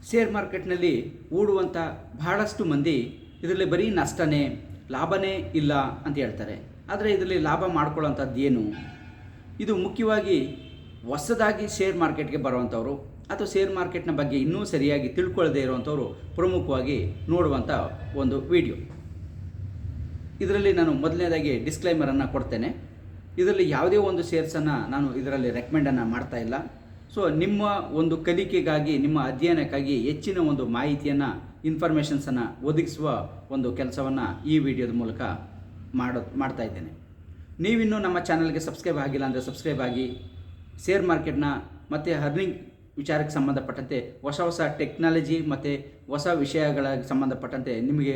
Share ಮಾರ್ಕೆಟ್ನಲ್ಲಿ ಹೂಡುವಂಥ ಬಹಳಷ್ಟು ಮಂದಿ ಇದರಲ್ಲಿ ಬರೀ ನಷ್ಟನೇ, ಲಾಭನೇ ಇಲ್ಲ ಅಂತ ಹೇಳ್ತಾರೆ. ಆದರೆ ಇದರಲ್ಲಿ ಲಾಭ ಮಾಡ್ಕೊಳ್ಳೋಂಥದ್ದು ಏನು? ಇದು ಮುಖ್ಯವಾಗಿ ಹೊಸದಾಗಿ ಶೇರ್ ಮಾರ್ಕೆಟ್ಗೆ ಬರುವಂಥವ್ರು ಅಥವಾ ಶೇರ್ ಮಾರ್ಕೆಟ್ನ ಬಗ್ಗೆ ಇನ್ನೂ ಸರಿಯಾಗಿ ತಿಳ್ಕೊಳ್ಳದೇ ಇರುವಂಥವ್ರು ಪ್ರಮುಖವಾಗಿ ನೋಡುವಂಥ ಒಂದು ವಿಡಿಯೋ. ಇದರಲ್ಲಿ ನಾನು ಮೊದಲನೇದಾಗಿ ಡಿಸ್ಕ್ಲೈಮರನ್ನು ಕೊಡ್ತೇನೆ. ಇದರಲ್ಲಿ ಯಾವುದೇ ಒಂದು ಶೇರ್ಸನ್ನು ನಾನು ಇದರಲ್ಲಿ ರೆಕಮೆಂಡನ್ನು ಮಾಡ್ತಾ ಇಲ್ಲ. ಸೊ ನಿಮ್ಮ ಒಂದು ಕಲಿಕೆಗಾಗಿ, ನಿಮ್ಮ ಅಧ್ಯಯನಕ್ಕಾಗಿ ಹೆಚ್ಚಿನ ಒಂದು ಮಾಹಿತಿಯನ್ನು, ಇನ್ಫಾರ್ಮೇಷನ್ಸನ್ನು ಒದಗಿಸುವ ಒಂದು ಕೆಲಸವನ್ನು ಈ ವಿಡಿಯೋದ ಮೂಲಕ ಮಾಡ್ತಾ ಇದ್ದೇನೆ. ನೀವಿನ್ನೂ ನಮ್ಮ ಚಾನಲ್ಗೆ ಸಬ್ಸ್ಕ್ರೈಬ್ ಆಗಿಲ್ಲ ಅಂದರೆ ಸಬ್ಸ್ಕ್ರೈಬ್ ಆಗಿ. ಶೇರ್ ಮಾರ್ಕೆಟ್ನ ಮತ್ತು ಅರ್ನಿಂಗ್ ವಿಚಾರಕ್ಕೆ ಸಂಬಂಧಪಟ್ಟಂತೆ ಹೊಸ ಟೆಕ್ನಾಲಜಿ ಮತ್ತು ಹೊಸ ವಿಷಯಗಳಿಗೆ ಸಂಬಂಧಪಟ್ಟಂತೆ ನಿಮಗೆ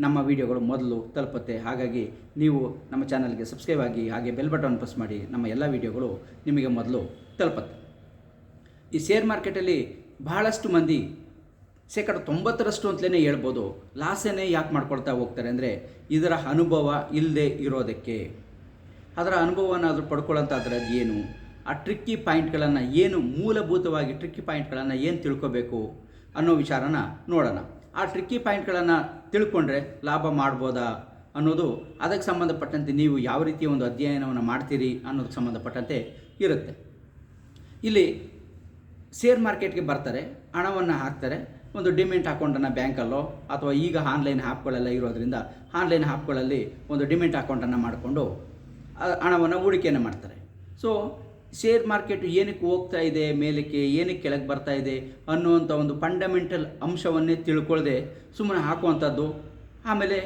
ನಮ್ಮ ವಿಡಿಯೋಗಳು ಮೊದಲು ತಲುಪುತ್ತೆ. ಹಾಗಾಗಿ ನೀವು ನಮ್ಮ ಚಾನಲ್ಗೆ ಸಬ್ಸ್ಕ್ರೈಬ್ ಆಗಿ, ಹಾಗೆ ಬೆಲ್ ಬಟನ್ ಪ್ರೆಸ್ ಮಾಡಿ. ನಮ್ಮ ಎಲ್ಲ ವಿಡಿಯೋಗಳು ನಿಮಗೆ ಮೊದಲು ತಲುಪುತ್ತೆ. ಈ ಶೇರ್ ಮಾರ್ಕೆಟಲ್ಲಿ ಬಹಳಷ್ಟು ಮಂದಿ 90% ಅಂತಲೇ ಹೇಳ್ಬೋದು ಲಾಸನ್ನೇ ಯಾಕೆ ಮಾಡ್ಕೊಳ್ತಾ ಹೋಗ್ತಾರೆ ಅಂದರೆ ಇದರ ಅನುಭವ ಇಲ್ಲದೆ ಇರೋದಕ್ಕೆ. ಅದರ ಅನುಭವನಾದರೂ ಪಡ್ಕೊಳ್ಳೋಂಥದ್ದು ಏನು, ಆ ಟ್ರಿಕ್ಕಿ ಪಾಯಿಂಟ್ಗಳನ್ನು ಏನು, ಮೂಲಭೂತವಾಗಿ ಟ್ರಿಕ್ಕಿ ಪಾಯಿಂಟ್ಗಳನ್ನು ಏನು ತಿಳ್ಕೋಬೇಕು ಅನ್ನೋ ವಿಚಾರನ ನೋಡೋಣ. ಆ ಟ್ರಿಕ್ಕಿ ಪಾಯಿಂಟ್ಗಳನ್ನು ತಿಳ್ಕೊಂಡ್ರೆ ಲಾಭ ಮಾಡ್ಬೋದಾ ಅನ್ನೋದು ಅದಕ್ಕೆ ಸಂಬಂಧಪಟ್ಟಂತೆ ನೀವು ಯಾವ ರೀತಿಯ ಒಂದು ಅಧ್ಯಯನವನ್ನು ಮಾಡ್ತೀರಿ ಅನ್ನೋದಕ್ಕೆ ಸಂಬಂಧಪಟ್ಟಂತೆ ಇರುತ್ತೆ. ಇಲ್ಲಿ ಶೇರ್ ಮಾರ್ಕೆಟ್ಗೆ ಬರ್ತಾರೆ, ಹಣವನ್ನು ಹಾಕ್ತಾರೆ, ಒಂದು ಡಿಮೆಂಟ್ ಅಕೌಂಟನ್ನು ಬ್ಯಾಂಕಲ್ಲೋ ಅಥವಾ ಈಗ ಆನ್ಲೈನ್ ಆ್ಯಪ್ಗಳೆಲ್ಲ ಇರೋದ್ರಿಂದ ಆನ್ಲೈನ್ ಆ್ಯಪ್ಗಳಲ್ಲಿ ಒಂದು ಡಿಮೆಂಟ್ ಅಕೌಂಟನ್ನು ಮಾಡಿಕೊಂಡು ಹಣವನ್ನು ಹೂಡಿಕೆಯನ್ನು ಮಾಡ್ತಾರೆ. ಸೊ ಶೇರ್ ಮಾರ್ಕೆಟ್ ಏನಕ್ಕೆ ಹೋಗ್ತಾ ಇದೆ ಮೇಲಕ್ಕೆ, ಏನಕ್ಕೆ ಕೆಳಗೆ ಬರ್ತಾ ಇದೆ ಅನ್ನುವಂಥ ಒಂದು ಫಂಡಮೆಂಟಲ್ ಅಂಶವನ್ನೇ ತಿಳ್ಕೊಳ್ಳದೆ ಸುಮ್ಮನೆ ಹಾಕುವಂಥದ್ದು. ಆಮೇಲೆ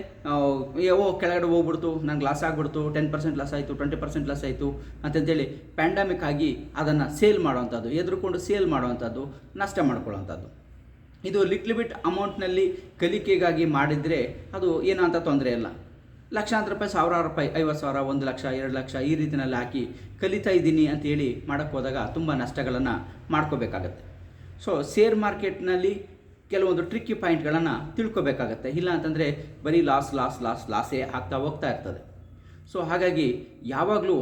ಕೆಳಗಡೆ ಹೋಗ್ಬಿಡ್ತು, ನಂಗೆ ಲಾಸ್ ಆಗಿಬಿಡ್ತು, 10% ಲಾಸ್ ಆಯಿತು, 20% ಲಾಸ್ ಆಯಿತು ಅಂತಂತೇಳಿ ಪ್ಯಾಂಡಮಿಕ್ ಆಗಿ ಅದನ್ನು ಸೇಲ್ ಮಾಡೋವಂಥದ್ದು, ಎದುರುಕೊಂಡು ಸೇಲ್ ಮಾಡೋವಂಥದ್ದು, ನಷ್ಟ ಮಾಡ್ಕೊಳ್ಳೋವಂಥದ್ದು. ಇದು ಲಿಟ್ಲ್ ಬಿಟ್ ಅಮೌಂಟ್ನಲ್ಲಿ ಕಲಿಕೆಗಾಗಿ ಮಾಡಿದರೆ ಅದು ಏನೋ ಅಂತ ತೊಂದರೆ ಇಲ್ಲ. ಲಕ್ಷಾಂತರ ರೂಪಾಯಿ, ಸಾವಿರಾರು ರೂಪಾಯಿ, 50,000, 1 ಲಕ್ಷ, 2 ಲಕ್ಷ ಈ ರೀತಿಯಲ್ಲಿ ಹಾಕಿ ಕಲಿತಾ ಇದ್ದೀನಿ ಅಂತೇಳಿ ಮಾಡೋಕ್ಕೆ ಹೋದಾಗ ತುಂಬ ನಷ್ಟಗಳನ್ನು ಮಾಡ್ಕೋಬೇಕಾಗತ್ತೆ. ಸೊ ಶೇರ್ ಮಾರ್ಕೆಟ್ನಲ್ಲಿ ಕೆಲವೊಂದು ಟ್ರಿಕ್ಕಿ ಪಾಯಿಂಟ್ಗಳನ್ನು ತಿಳ್ಕೊಬೇಕಾಗತ್ತೆ. ಇಲ್ಲ ಅಂತಂದರೆ ಬರೀ ಲಾಸೇ ಆಗ್ತಾ ಹೋಗ್ತಾ ಇರ್ತದೆ. ಸೊ ಹಾಗಾಗಿ ಯಾವಾಗಲೂ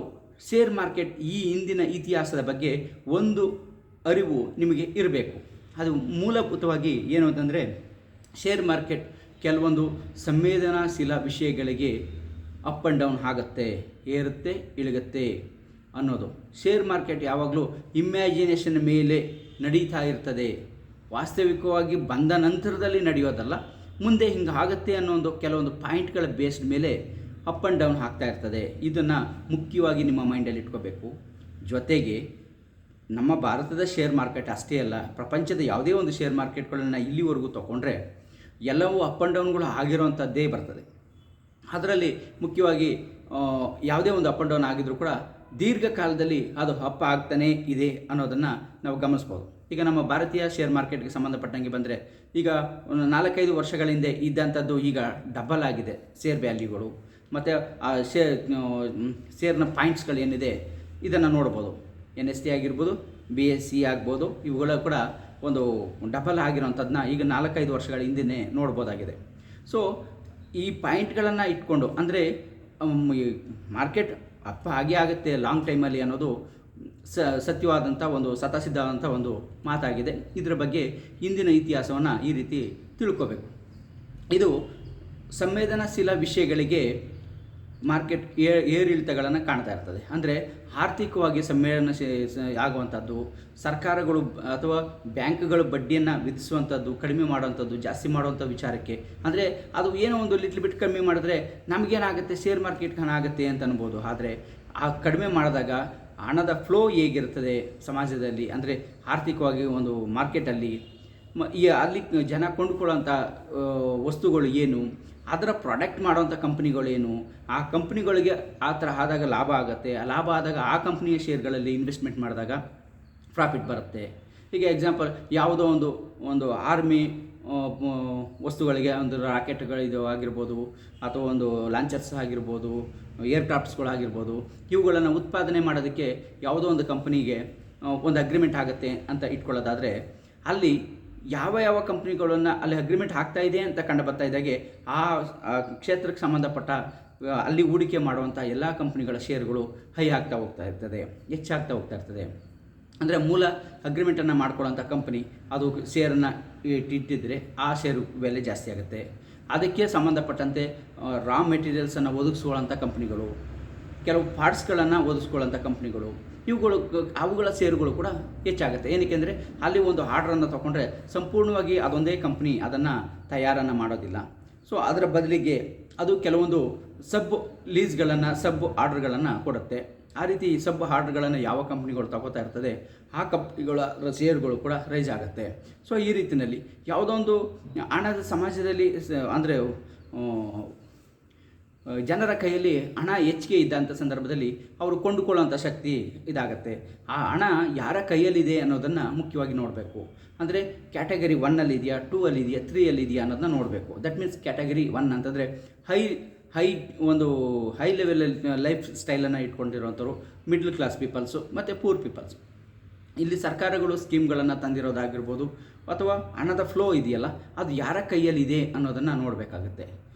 ಶೇರ್ ಮಾರ್ಕೆಟ್ ಈ ಹಿಂದಿನ ಇತಿಹಾಸದ ಬಗ್ಗೆ ಒಂದು ಅರಿವು ನಿಮಗೆ ಇರಬೇಕು. ಅದು ಮೂಲಭೂತವಾಗಿ ಏನು ಅಂತಂದರೆ ಶೇರ್ ಮಾರ್ಕೆಟ್ ಕೆಲವೊಂದು ಸಂವೇದನಾಶೀಲ ವಿಷಯಗಳಿಗೆ ಅಪ್ ಆ್ಯಂಡ್ ಡೌನ್ ಆಗುತ್ತೆ, ಏರುತ್ತೆ, ಇಳಿಗುತ್ತೆ ಅನ್ನೋದು. ಶೇರ್ ಮಾರ್ಕೆಟ್ ಯಾವಾಗಲೂ ಇಮ್ಯಾಜಿನೇಷನ್ ಮೇಲೆ ನಡೀತಾ ಇರ್ತದೆ. ವಾಸ್ತವಿಕವಾಗಿ ಬಂದ ನಂತರದಲ್ಲಿ ನಡೆಯೋದಲ್ಲ, ಮುಂದೆ ಹಿಂಗೆ ಆಗುತ್ತೆ ಅನ್ನೋ ಒಂದು ಕೆಲವೊಂದು ಪಾಯಿಂಟ್ಗಳ ಬೇಸ್ಡ್ ಮೇಲೆ ಅಪ್ ಆ್ಯಂಡ್ ಡೌನ್ ಆಗ್ತಾ ಇರ್ತದೆ. ಇದನ್ನು ಮುಖ್ಯವಾಗಿ ನಿಮ್ಮ ಮೈಂಡಲ್ಲಿ ಇಟ್ಕೋಬೇಕು. ಜೊತೆಗೆ ನಮ್ಮ ಭಾರತದ ಶೇರ್ ಮಾರ್ಕೆಟ್ ಅಷ್ಟೇ ಅಲ್ಲ, ಪ್ರಪಂಚದ ಯಾವುದೇ ಒಂದು ಶೇರ್ ಮಾರ್ಕೆಟ್ಗಳನ್ನು ಇಲ್ಲಿವರೆಗೂ ತೊಗೊಂಡ್ರೆ ಎಲ್ಲವೂ ಅಪ್ ಆ್ಯಂಡ್ ಡೌನ್ಗಳು ಆಗಿರೋವಂಥದ್ದೇ ಬರ್ತದೆ. ಅದರಲ್ಲಿ ಮುಖ್ಯವಾಗಿ ಯಾವುದೇ ಒಂದು ಅಪ್ ಆ್ಯಂಡ್ ಡೌನ್ ಆಗಿದ್ರೂ ಕೂಡ ದೀರ್ಘಕಾಲದಲ್ಲಿ ಅದು ಅಪ್ ಆಗ್ತಾನೇ ಇದೆ ಅನ್ನೋದನ್ನು ನಾವು ಗಮನಿಸ್ಬೋದು. ಈಗ ನಮ್ಮ ಭಾರತೀಯ ಶೇರ್ ಮಾರ್ಕೆಟ್ಗೆ ಸಂಬಂಧಪಟ್ಟಂಗೆ ಬಂದರೆ ಈಗ 4-5 ವರ್ಷಗಳ ಹಿಂದೆ ಇದ್ದಂಥದ್ದು ಈಗ ಡಬಲ್ ಆಗಿದೆ ಶೇರ್ ವ್ಯಾಲ್ಯೂಗಳು. ಮತ್ತು ಆ ಶೇರ್ನ ಪಾಯಿಂಟ್ಸ್ಗಳು ಏನಿದೆ ಇದನ್ನು ನೋಡ್ಬೋದು. NSE ಆಗಿರ್ಬೋದು, BSE ಆಗ್ಬೋದು, ಇವುಗಳು ಕೂಡ ಒಂದು ಡಬಲ್ ಆಗಿರೋಂಥದ್ದನ್ನ ಈಗ 4-5 ವರ್ಷಗಳ ಹಿಂದೆ ನೋಡ್ಬೋದಾಗಿದೆ. ಸೊ ಈ ಪಾಯಿಂಟ್ಗಳನ್ನು ಇಟ್ಕೊಂಡು ಅಂದರೆ ಮಾರ್ಕೆಟ್ ಅಪ್ಪ ಹಾಗೆ ಆಗುತ್ತೆ ಲಾಂಗ್ ಟೈಮಲ್ಲಿ ಅನ್ನೋದು ಸತ್ಯವಾದಂಥ ಒಂದು ಸತಸಿದ್ಧವಾದಂಥ ಒಂದು ಮಾತಾಗಿದೆ. ಇದರ ಬಗ್ಗೆ ಇಂದಿನ ಇತಿಹಾಸವನ್ನು ಈ ರೀತಿ ತಿಳ್ಕೋಬೇಕು. ಇದು ಸಂವೇದನಾಶೀಲ ವಿಷಯಗಳಿಗೆ ಮಾರ್ಕೆಟ್ ಏರಿಳಿತಗಳನ್ನು ಕಾಣ್ತಾ ಇರ್ತದೆ. ಅಂದರೆ ಆರ್ಥಿಕವಾಗಿ ಆಗುವಂಥದ್ದು, ಸರ್ಕಾರಗಳು ಅಥವಾ ಬ್ಯಾಂಕ್ಗಳು ಬಡ್ಡಿಯನ್ನು ವಿಧಿಸುವಂಥದ್ದು, ಕಡಿಮೆ ಮಾಡುವಂಥದ್ದು, ಜಾಸ್ತಿ ಮಾಡುವಂಥ ವಿಚಾರಕ್ಕೆ. ಅಂದರೆ ಅದು ಏನೋ ಒಂದು ಲಿಟ್ಲ್ ಬಿಟ್ ಕಡಿಮೆ ಮಾಡಿದ್ರೆ ನಮಗೇನಾಗುತ್ತೆ, ಶೇರ್ ಮಾರ್ಕೆಟ್ಗೆ ಹಣ ಆಗುತ್ತೆ ಅಂತ ಅನ್ಬೋದು. ಆದರೆ ಆ ಕಡಿಮೆ ಮಾಡಿದಾಗ ಹಣದ ಫ್ಲೋ ಹೇಗಿರ್ತದೆ ಸಮಾಜದಲ್ಲಿ, ಅಂದರೆ ಆರ್ಥಿಕವಾಗಿ ಒಂದು ಮಾರ್ಕೆಟಲ್ಲಿ ಅಲ್ಲಿ ಜನ ಕೊಂಡುಕೊಳ್ಳೋಂಥ ವಸ್ತುಗಳು ಏನು, ಅದರ ಪ್ರಾಡಕ್ಟ್ ಮಾಡೋವಂಥ ಕಂಪ್ನಿಗಳೇನು, ಆ ಕಂಪ್ನಿಗಳಿಗೆ ಆ ಥರ ಆದಾಗ ಲಾಭ ಆಗುತ್ತೆ, ಆ ಲಾಭ ಆದಾಗ ಆ ಕಂಪ್ನಿಯ ಶೇರ್ಗಳಲ್ಲಿ ಇನ್ವೆಸ್ಟ್ಮೆಂಟ್ ಮಾಡಿದಾಗ ಪ್ರಾಫಿಟ್ ಬರುತ್ತೆ. ಹೀಗೆ ಎಕ್ಸಾಂಪಲ್ ಯಾವುದೋ ಒಂದು ಆರ್ಮಿ ವಸ್ತುಗಳಿಗೆ ಒಂದು ರಾಕೆಟ್ಗಳಿದು ಆಗಿರ್ಬೋದು, ಅಥವಾ ಒಂದು ಲಾಂಚರ್ಸ್ ಆಗಿರ್ಬೋದು, ಏರ್ಕ್ರಾಫ್ಟ್ಸ್ಗಳಾಗಿರ್ಬೋದು, ಇವುಗಳನ್ನು ಉತ್ಪಾದನೆ ಮಾಡೋದಕ್ಕೆ ಯಾವುದೋ ಒಂದು ಕಂಪ್ನಿಗೆ ಒಂದು ಅಗ್ರಿಮೆಂಟ್ ಆಗುತ್ತೆ ಅಂತ ಇಟ್ಕೊಳ್ಳೋದಾದರೆ ಅಲ್ಲಿ ಯಾವ ಕಂಪ್ನಿಗಳನ್ನು ಅಲ್ಲಿ ಅಗ್ರಿಮೆಂಟ್ ಆಗ್ತಾ ಇದೆ ಅಂತ ಕಂಡು ಬರ್ತಾ ಇದ್ದಾಗೆ ಆ ಕ್ಷೇತ್ರಕ್ಕೆ ಸಂಬಂಧಪಟ್ಟ ಅಲ್ಲಿ ಹೂಡಿಕೆ ಮಾಡುವಂಥ ಎಲ್ಲ ಕಂಪ್ನಿಗಳ ಶೇರ್ಗಳು ಹೈ ಆಗ್ತಾ ಹೋಗ್ತಾ ಇರ್ತದೆ, ಹೆಚ್ಚಾಗ್ತಾ ಹೋಗ್ತಾ ಇರ್ತದೆ. ಅಂದರೆ ಮೂಲ ಅಗ್ರಿಮೆಂಟನ್ನು ಮಾಡ್ಕೊಳ್ಳೋಂಥ ಕಂಪ್ನಿ ಅದು ಶೇರನ್ನು ಇಟ್ಟಿದ್ದರೆ ಆ ಶೇರು ಬೆಲೆ ಜಾಸ್ತಿ ಆಗುತ್ತೆ. ಅದಕ್ಕೆ ಸಂಬಂಧಪಟ್ಟಂತೆ ರಾ ಮೆಟೀರಿಯಲ್ಸನ್ನು ಒದಗಿಸ್ಕೊಳ್ಳೋಂಥ ಕಂಪ್ನಿಗಳು, ಕೆಲವು ಪಾರ್ಟ್ಸ್ಗಳನ್ನು ಒದಗಿಸ್ಕೊಳ್ಳೋಂಥ ಕಂಪ್ನಿಗಳು, ಇವುಗಳು ಅವುಗಳ ಶೇರುಗಳು ಕೂಡ ಹೆಚ್ಚಾಗುತ್ತೆ. ಏನಕ್ಕೆ ಅಂದರೆ ಅಲ್ಲಿ ಒಂದು ಆರ್ಡ್ರನ್ನು ತೊಗೊಂಡ್ರೆ ಸಂಪೂರ್ಣವಾಗಿ ಅದೊಂದೇ ಕಂಪ್ನಿ ಅದನ್ನು ತಯಾರನ್ನು ಮಾಡೋದಿಲ್ಲ. ಸೊ ಅದರ ಬದಲಿಗೆ ಅದು ಕೆಲವೊಂದು ಸಬ್ ಲೀಸ್ಗಳನ್ನು, ಸಬ್ ಆರ್ಡ್ರ್ಗಳನ್ನು ಕೊಡುತ್ತೆ. ಆ ರೀತಿ ಸಬ್ ಆರ್ಡ್ರ್ಗಳನ್ನು ಯಾವ ಕಂಪ್ನಿಗಳು ತಗೋತಾ ಇರ್ತದೆ ಆ ಕಂಪ್ನಿಗಳ ಶೇರುಗಳು ಕೂಡ ರೈಸ್ ಆಗುತ್ತೆ. ಸೊ ಈ ರೀತಿಯಲ್ಲಿ ಯಾವುದೋ ಒಂದು ಹಣದ ಸಮಾಜದಲ್ಲಿ ಅಂದರೆ ಜನರ ಕೈಯಲ್ಲಿ ಹಣ ಹೆಚ್ಚಿಗೆ ಇದ್ದಂಥ ಸಂದರ್ಭದಲ್ಲಿ ಅವರು ಕೊಂಡುಕೊಳ್ಳುವಂಥ ಶಕ್ತಿ ಇದಾಗುತ್ತೆ. ಆ ಹಣ ಯಾರ ಕೈಯಲ್ಲಿದೆ ಅನ್ನೋದನ್ನು ಮುಖ್ಯವಾಗಿ ನೋಡಬೇಕು. ಅಂದರೆ ಕ್ಯಾಟಗರಿ 1 ಇದೆಯಾ, 2 ಇದೆಯಾ, 3 ಇದೆಯಾ ಅನ್ನೋದನ್ನ ನೋಡಬೇಕು. ದಟ್ ಮೀನ್ಸ್ ಕ್ಯಾಟಗರಿ 1 ಅಂತಂದರೆ ಒಂದು ಹೈ ಲೆವೆಲ್ ಲೈಫ್ ಸ್ಟೈಲನ್ನು ಇಟ್ಕೊಂಡಿರೋಂಥವ್ರು, ಮಿಡ್ಲ್ ಕ್ಲಾಸ್ ಪೀಪಲ್ಸು ಮತ್ತು ಪೂರ್ ಪೀಪಲ್ಸು. ಇಲ್ಲಿ ಸರ್ಕಾರಗಳು ಸ್ಕೀಮ್ಗಳನ್ನು ತಂದಿರೋದಾಗಿರ್ಬೋದು ಅಥವಾ ಹಣದ ಫ್ಲೋ ಇದೆಯಲ್ಲ ಅದು ಯಾರ ಕೈಯಲ್ಲಿದೆ ಅನ್ನೋದನ್ನು ನೋಡಬೇಕಾಗುತ್ತೆ.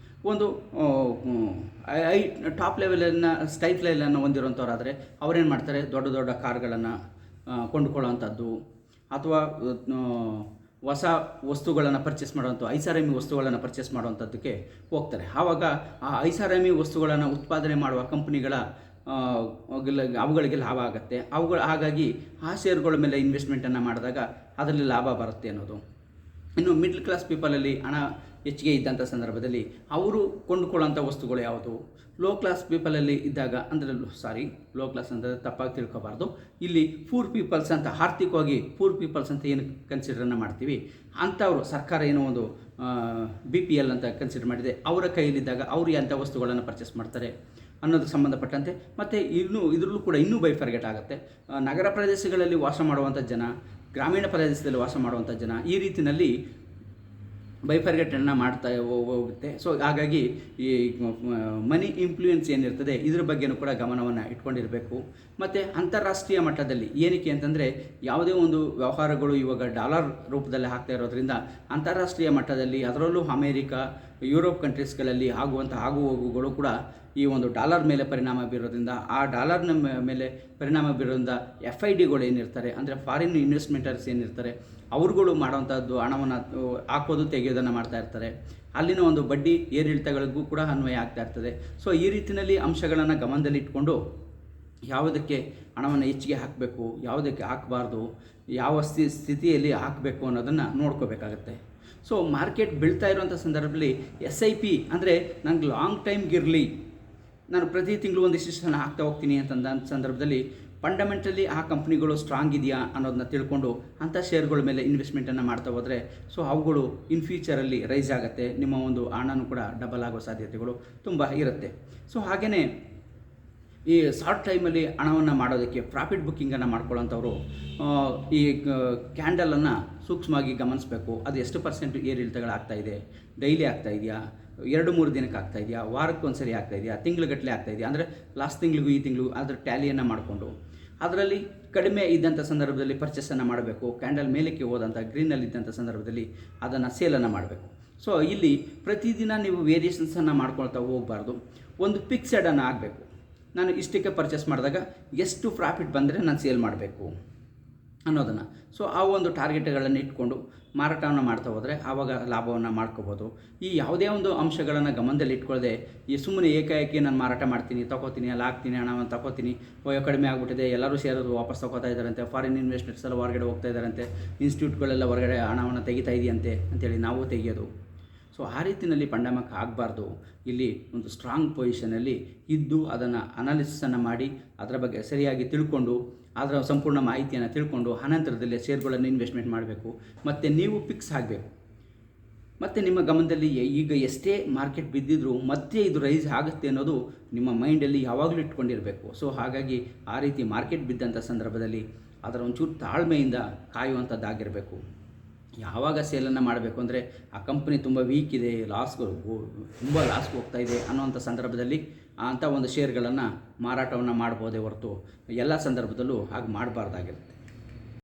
ಒಂದು ಟಾಪ್ ಲೆವೆಲನ್ನು ಸ್ಟೈಲ್ಗಳನ್ನು ಹೊಂದಿರೋಂಥವ್ರಾದರೆ ಅವರೇನು ಮಾಡ್ತಾರೆ, ದೊಡ್ಡ ದೊಡ್ಡ ಕಾರ್ಗಳನ್ನು ಕೊಂಡುಕೊಳ್ಳೋವಂಥದ್ದು ಅಥವಾ ಹೊಸ ವಸ್ತುಗಳನ್ನು ಪರ್ಚೇಸ್ ಮಾಡೋವಂಥ ಐಷಾರಾಮಿ ವಸ್ತುಗಳನ್ನು ಪರ್ಚೇಸ್ ಮಾಡುವಂಥದ್ದಕ್ಕೆ ಹೋಗ್ತಾರೆ. ಆವಾಗ ಆ ಐಷಾರಾಮಿ ವಸ್ತುಗಳನ್ನು ಉತ್ಪಾದನೆ ಮಾಡುವ ಕಂಪ್ನಿಗಳ ಅವುಗಳಿಗೆ ಲಾಭ ಆಗುತ್ತೆ. ಹಾಗಾಗಿ ಆ ಶೇರುಗಳ ಮೇಲೆ ಇನ್ವೆಸ್ಟ್ಮೆಂಟನ್ನು ಮಾಡಿದಾಗ ಅದರಲ್ಲಿ ಲಾಭ ಬರುತ್ತೆ ಅನ್ನೋದು. ಇನ್ನು ಮಿಡ್ಲ್ ಕ್ಲಾಸ್ ಪೀಪಲಲ್ಲಿ ಹಣ ಹೆಚ್ಚಿಗೆ ಇದ್ದಂಥ ಸಂದರ್ಭದಲ್ಲಿ ಅವರು ಕೊಂಡುಕೊಳ್ಳೋಂಥ ವಸ್ತುಗಳು ಯಾವುದು, ಲೋ ಕ್ಲಾಸ್ ಪೀಪಲಲ್ಲಿ ಇದ್ದಾಗ ಅಂದರೆ ಲೋ ಕ್ಲಾಸ್ ಅಂದರೆ ತಪ್ಪಾಗಿ ತಿಳ್ಕೊಬಾರ್ದು. ಇಲ್ಲಿ ಪೂರ್ ಪೀಪಲ್ಸ್ ಅಂತ, ಆರ್ಥಿಕವಾಗಿ ಪೂರ್ ಪೀಪಲ್ಸ್ ಅಂತ ಏನು ಕನ್ಸಿಡರನ್ನು ಮಾಡ್ತೀವಿ ಅಂಥವರು ಸರ್ಕಾರ ಏನೋ ಒಂದು BPL ಅಂತ ಕನ್ಸಿಡರ್ ಮಾಡಿದೆ, ಅವರ ಕೈಯಲ್ಲಿದ್ದಾಗ ಅವರು ಎಂಥ ವಸ್ತುಗಳನ್ನು ಪರ್ಚೇಸ್ ಮಾಡ್ತಾರೆ ಅನ್ನೋದಕ್ಕೆ ಸಂಬಂಧಪಟ್ಟಂತೆ. ಮತ್ತು ಇದರಲ್ಲೂ ಕೂಡ ಇನ್ನೂ ಬೈಫರ್ಗೆಟ್ ಆಗುತ್ತೆ. ನಗರ ಪ್ರದೇಶಗಳಲ್ಲಿ ವಾಸ ಮಾಡುವಂಥ ಜನ, ಗ್ರಾಮೀಣ ಪ್ರದೇಶದಲ್ಲಿ ವಾಸ ಮಾಡುವಂಥ ಜನ, ಈ ರೀತಿಯಲ್ಲಿ ಬೈಫರ್ಗೆಟನ್ನು ಮಾಡ್ತಾ ಹೋಗುತ್ತೆ. ಸೊ ಹಾಗಾಗಿ ಈ ಮನಿ ಇನ್ಫ್ಲೂಯೆನ್ಸ್ ಏನಿರ್ತದೆ ಇದ್ರ ಬಗ್ಗೆನೂ ಕೂಡ ಗಮನವನ್ನು ಇಟ್ಕೊಂಡಿರಬೇಕು. ಮತ್ತು ಅಂತಾರಾಷ್ಟ್ರೀಯ ಮಟ್ಟದಲ್ಲಿ ಏನಕ್ಕೆ ಅಂತಂದರೆ ಯಾವುದೇ ಒಂದು ವ್ಯವಹಾರಗಳು ಇವಾಗ ಡಾಲರ್ ರೂಪದಲ್ಲಿ ಆಗ್ತಾ ಇರೋದ್ರಿಂದ ಅಂತಾರಾಷ್ಟ್ರೀಯ ಮಟ್ಟದಲ್ಲಿ, ಅದರಲ್ಲೂ ಅಮೇರಿಕಾ, ಯುರೋಪ್ ಕಂಟ್ರೀಸ್ಗಳಲ್ಲಿ ಆಗುವಂಥ ಹೋಗುಗಳು ಕೂಡ ಈ ಒಂದು ಡಾಲರ್ ಮೇಲೆ ಪರಿಣಾಮ ಬೀರೋದ್ರಿಂದ, ಆ ಡಾಲರ್ನ ಮೇಲೆ ಪರಿಣಾಮ ಬೀರೋದ್ರಿಂದ FIDಗಳು ಏನಿರ್ತಾರೆ ಅಂದರೆ ಫಾರಿನ್ ಇನ್ವೆಸ್ಟ್ಮೆಂಟರ್ಸ್ ಏನಿರ್ತಾರೆ ಅವ್ರುಗಳು ಮಾಡೋವಂಥದ್ದು ಹಣವನ್ನು ಹಾಕೋದು ತೆಗೆಯೋದನ್ನು ಮಾಡ್ತಾ ಇರ್ತಾರೆ. ಅಲ್ಲಿನ ಒಂದು ಬಡ್ಡಿ ಏರಿಳಿತಗಳಿಗೂ ಕೂಡ ಅನ್ವಯ ಆಗ್ತಾ ಇರ್ತದೆ. ಸೊ ಈ ರೀತಿಯಲ್ಲಿ ಅಂಶಗಳನ್ನು ಗಮನದಲ್ಲಿಟ್ಕೊಂಡು ಯಾವುದಕ್ಕೆ ಹಣವನ್ನು ಹೆಚ್ಚಿಗೆ ಹಾಕಬೇಕು, ಯಾವುದಕ್ಕೆ ಹಾಕಬಾರ್ದು, ಯಾವ ಸ್ಥಿತಿಯಲ್ಲಿ ಹಾಕಬೇಕು ಅನ್ನೋದನ್ನು ನೋಡ್ಕೋಬೇಕಾಗತ್ತೆ. ಸೊ ಮಾರ್ಕೆಟ್ ಬೀಳ್ತಾ ಇರುವಂಥ ಸಂದರ್ಭದಲ್ಲಿ SIP ಅಂದರೆ ನನಗೆ ಲಾಂಗ್ ಟೈಮ್ಗಿರಲಿ, ನಾನು ಪ್ರತಿ ತಿಂಗಳು ಒಂದಿಷ್ಟು ಹಣ ಹಾಕ್ತಾ ಹೋಗ್ತೀನಿ ಅಂತಂದ ಸಂದರ್ಭದಲ್ಲಿ ಫಂಡಮೆಂಟಲಿ ಆ ಕಂಪ್ನಿಗಳು ಸ್ಟ್ರಾಂಗ್ ಇದೆಯಾ ಅನ್ನೋದನ್ನ ತಿಳ್ಕೊಂಡು ಅಂಥ ಶೇರ್ಗಳ ಮೇಲೆ ಇನ್ವೆಸ್ಟ್ಮೆಂಟನ್ನು ಮಾಡ್ತಾ ಹೋದರೆ ಸೊ ಅವುಗಳು ಇನ್ ಫ್ಯೂಚರಲ್ಲಿ ರೈಸ್ ಆಗುತ್ತೆ. ನಿಮ್ಮ ಒಂದು ಹಣನೂ ಕೂಡ ಡಬಲ್ ಆಗೋ ಸಾಧ್ಯತೆಗಳು ತುಂಬ ಇರುತ್ತೆ. ಸೊ ಹಾಗೆಯೇ ಈ ಶಾರ್ಟ್ ಟೈಮಲ್ಲಿ ಹಣವನ್ನು ಮಾಡೋದಕ್ಕೆ ಪ್ರಾಫಿಟ್ ಬುಕ್ಕಿಂಗನ್ನು ಮಾಡ್ಕೊಳ್ಳೋಂಥವ್ರು ಈ ಕ್ಯಾಂಡಲನ್ನು ಸೂಕ್ಷ್ಮವಾಗಿ ಗಮನಿಸಬೇಕು. ಅದು ಎಷ್ಟು ಪರ್ಸೆಂಟ್ ಏರಿಳಿತಗಳಾಗ್ತಾಯಿದೆ, ಡೈಲಿ ಆಗ್ತಾಯಿದೆಯಾ, 2-3 ದಿನಕ್ಕೆ ಆಗ್ತಾಯಿದೆಯಾ, ವಾರಕ್ಕೆ ಒಂದು ಸರಿ ಆಗ್ತಾಯಿದೆಯಾ, ತಿಂಗ್ಳುಗಟ್ಟಲೆ ಆಗ್ತಾಯಿದೆಯಾ, ಅಂದರೆ ಲಾಸ್ಟ್ ತಿಂಗಳಿಗೂ ಈ ತಿಂಗಳು ಅದರ ಟ್ಯಾಲಿಯನ್ನು ಮಾಡಿಕೊಂಡು ಅದರಲ್ಲಿ ಕಡಿಮೆ ಇದ್ದಂಥ ಸಂದರ್ಭದಲ್ಲಿ ಪರ್ಚೇಸನ್ನು ಮಾಡಬೇಕು. ಕ್ಯಾಂಡಲ್ ಮೇಲಕ್ಕೆ ಹೋದಂಥ ಗ್ರೀನಲ್ಲಿದ್ದಂಥ ಸಂದರ್ಭದಲ್ಲಿ ಅದನ್ನು ಸೇಲನ್ನು ಮಾಡಬೇಕು. ಸೊ ಇಲ್ಲಿ ಪ್ರತಿದಿನ ನೀವು ವೇರಿಯೇಷನ್ಸನ್ನು ಮಾಡ್ಕೊಳ್ತಾ ಹೋಗಬಾರ್ದು. ಒಂದು ಫಿಕ್ಸೆಡನ್ನು ಆಗಬೇಕು. ನಾನು ಇಷ್ಟಕ್ಕೆ ಪರ್ಚೇಸ್ ಮಾಡಿದಾಗ ಎಷ್ಟು ಪ್ರಾಫಿಟ್ ಬಂದರೆ ನಾನು ಸೇಲ್ ಮಾಡಬೇಕು ಅನ್ನೋದನ್ನು. ಸೊ ಆ ಒಂದು ಟಾರ್ಗೆಟ್ಗಳನ್ನು ಇಟ್ಕೊಂಡು ಮಾರಾಟವನ್ನು ಮಾಡ್ತಾ ಹೋದರೆ ಆವಾಗ ಲಾಭವನ್ನು ಮಾಡ್ಕೋಬೋದು. ಈ ಯಾವುದೇ ಒಂದು ಅಂಶಗಳನ್ನು ಗಮನದಲ್ಲಿ ಇಟ್ಕೊಳ್ಳದೆ ಈ ಸುಮ್ಮನೆ ಏಕಾಏಕಿ ನಾನು ಮಾರಾಟ ಮಾಡ್ತೀನಿ, ತಗೋತೀನಿ, ಅಲ್ಲಿ ಹಾಕ್ತೀನಿ, ಹಣವನ್ನು ತಗೋತೀನಿ, ಕಡಿಮೆ ಆಗಿಬಿಟ್ಟಿದೆ, ಎಲ್ಲರೂ ಸೇರೋದು ವಾಪಸ್ ತಗೋತಾ ಇದ್ದಾರಂತೆ, ಫಾರಿನ್ ಇನ್ವೆಸ್ಟ್ಮೆಂಟ್ಸ್ ಎಲ್ಲ ಹೊರಗಡೆ ಹೋಗ್ತಾ ಇದ್ದಾರಂತೆ, ಇನ್ಸ್ಟಿಟ್ಯೂಟ್ಗಳೆಲ್ಲ ಹೊರಗಡೆ ಹಣವನ್ನು ತೆಗಿತಾ ಇದೆಯಂತೆ ಅಂತೇಳಿ ನಾವು ತೆಗೆಯೋದು. ಸೊ ಆ ರೀತಿಯಲ್ಲಿ ಪಂಡಮಕ್ಕೆ ಆಗಬಾರ್ದು. ಇಲ್ಲಿ ಒಂದು ಸ್ಟ್ರಾಂಗ್ ಪೊಸಿಷನಲ್ಲಿ ಇದ್ದು ಅದನ್ನು ಅನಾಲಿಸಿಸನ್ನು ಮಾಡಿ ಅದರ ಬಗ್ಗೆ ಸರಿಯಾಗಿ ತಿಳ್ಕೊಂಡು ಅದರ ಸಂಪೂರ್ಣ ಮಾಹಿತಿಯನ್ನು ತಿಳ್ಕೊಂಡು ಅನಂತರದಲ್ಲಿ ಶೇರ್ಗಳನ್ನು ಇನ್ವೆಸ್ಟ್ಮೆಂಟ್ ಮಾಡಬೇಕು. ಮತ್ತು ನೀವು ಫಿಕ್ಸ್ ಆಗಬೇಕು. ಮತ್ತು ನಿಮ್ಮ ಗಮನದಲ್ಲಿ ಈಗ ಎಷ್ಟೇ ಮಾರ್ಕೆಟ್ ಬಿದ್ದಿದ್ರೂ ಮತ್ತೆ ಇದು ರೈಸ್ ಆಗುತ್ತೆ ಅನ್ನೋದು ನಿಮ್ಮ ಮೈಂಡಲ್ಲಿ ಯಾವಾಗಲೂ ಇಟ್ಕೊಂಡಿರಬೇಕು. ಸೊ ಹಾಗಾಗಿ ಆ ರೀತಿ ಮಾರ್ಕೆಟ್ ಬಿದ್ದಂಥ ಸಂದರ್ಭದಲ್ಲಿ ಅದರ ಒಂಚೂರು ತಾಳ್ಮೆಯಿಂದ ಕಾಯುವಂಥದ್ದಾಗಿರಬೇಕು. ಯಾವಾಗ ಸೇಲನ್ನು ಮಾಡಬೇಕು ಅಂದರೆ ಆ ಕಂಪ್ನಿ ತುಂಬ ವೀಕ್ ಇದೆ, ತುಂಬ ಲಾಸ್ಗೆ ಹೋಗ್ತಾ ಇದೆ ಅನ್ನೋವಂಥ ಸಂದರ್ಭದಲ್ಲಿ ಅಂಥ ಒಂದು ಶೇರ್ಗಳನ್ನು ಮಾರಾಟವನ್ನು ಮಾಡ್ಬೋದೇ ಹೊರತು ಎಲ್ಲ ಸಂದರ್ಭದಲ್ಲೂ ಹಾಗೆ ಮಾಡಬಾರ್ದಾಗಿದೆ.